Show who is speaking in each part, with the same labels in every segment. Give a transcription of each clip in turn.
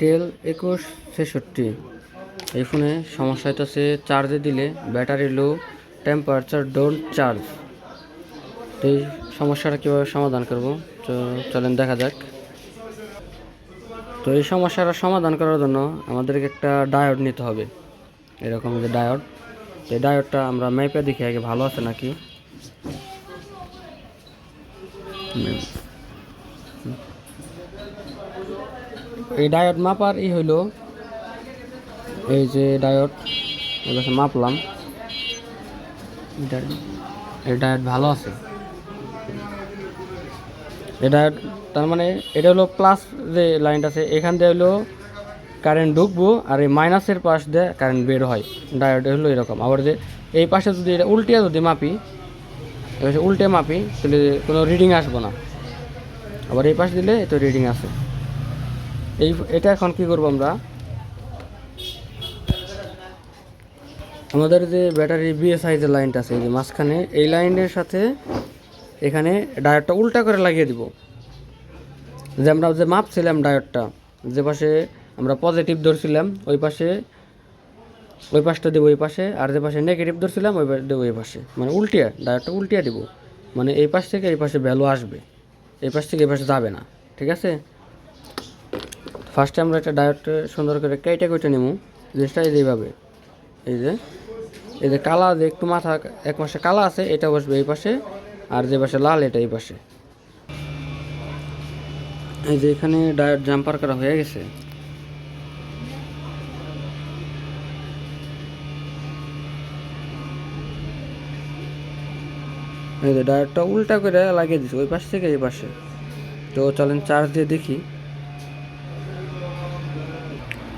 Speaker 1: Del 2166 এই ফোনে সমস্যা হইতেছে চার্জে দিলে battery low, temperature don't charge. তো এই সমস্যাটা কীভাবে সমাধান করব চলেন দেখা যাক। তো এই সমস্যাটা সমাধান করার জন্য আমাদেরকে একটা ডায়োড নিতে হবে, এরকম যে ডায়োড। এই ডায়োডটা আমরা ম্যাপে দেখি আগে ভালো আছে নাকি। এই ডায়োড মাপার হইল এই যে ডায়োড এবার মাপলাম, এই ডায়োড ভালো আছে। এই ডায়োড তার মানে এটা হলো প্লাস যে লাইনটা আছে এখান দিয়ে হলো কারেন্ট ঢুকবো, আর এই মাইনাসের পাশ দিয়ে কারেন্ট বের হয়। ডায়োড হলো এরকম। আবার যে এই পাশে যদি এটা উল্টিয়া যদি মাপি, উল্টে মাপি তাহলে কোনো রিডিং আসবো না। আবার এই পাশ দিলে তো রিডিং আসে। এটা এখন কি করবো আমরা, আমাদের যে ব্যাটারি বিএসআই যে লাইনটা আছে এই যে মাঝখানে, এই লাইনের সাথে এখানে ডায়োডটা উল্টা করে লাগিয়ে দিব। যে আমরা যে মাপছিলাম ডায়োডটা, যে পাশে আমরা পজিটিভ ধরছিলাম ওই পাশটা দেবো এই পাশে, আর যে পাশে নেগেটিভ ধরছিলাম ওই পাশে দেবো এই পাশে। মানে উল্টিয়া ডায়োডটা উল্টিয়া দিব, মানে এই পাশ থেকে এই পাশে ভ্যালু আসবে, এই পাশ থেকে এই পাশে যাবে না। ঠিক আছে, ফার্স্টে আমরা একটা ডায়োডটা সুন্দর করে কেটে নেব। জিনিসটা এইভাবে এই যে কালা যে একটু মাথা এক পাশে কালা আছে এটা বসবে এই পাশে, আর যে পাশে লাল এটা এই পাশে। এই যে এখানে ডায়োড জাম্পার করা হয়ে গেছে। এই যে ডায়োডটা উল্টা করে লাগিয়ে দিচ্ছি ওই পাশ থেকে এই পাশে। তো চলেন চার্জ দিয়ে দেখি।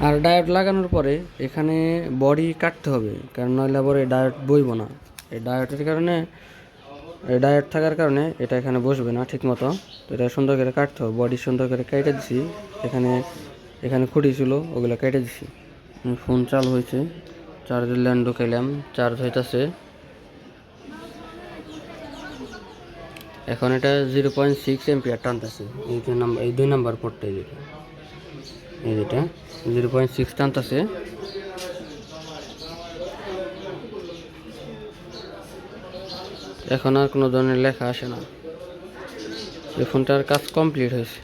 Speaker 1: আর ডায়োড লাগানোর পরে এখানে বডি কাটতে হবে, কারণ নইলে পরে ডায়োড বইব না। এই ডায়োড থাকার কারণে এটা এখানে বসবে না ঠিক মতো। তো এটা সুন্দর করে কাটতে হবে, বডি সুন্দর করে কেটে দিছি। এখানে খুঁটি ছিল ওগুলো কেটে দিছি। ফোন চালু হয়েছে, চার্জের ল্যান্ড ঢুকাইলাম, চার্জ হইতেছে। এখন এটা 0.6 এম্পিয়ার টানতেছে। এই 2 নাম্বার পোর্টটা যেটা 0.6 টানতেছে। এখন আর কোনো ধরনের লেখা আসে না। এই ফোনটার কাজ কমপ্লিট হয়েছে।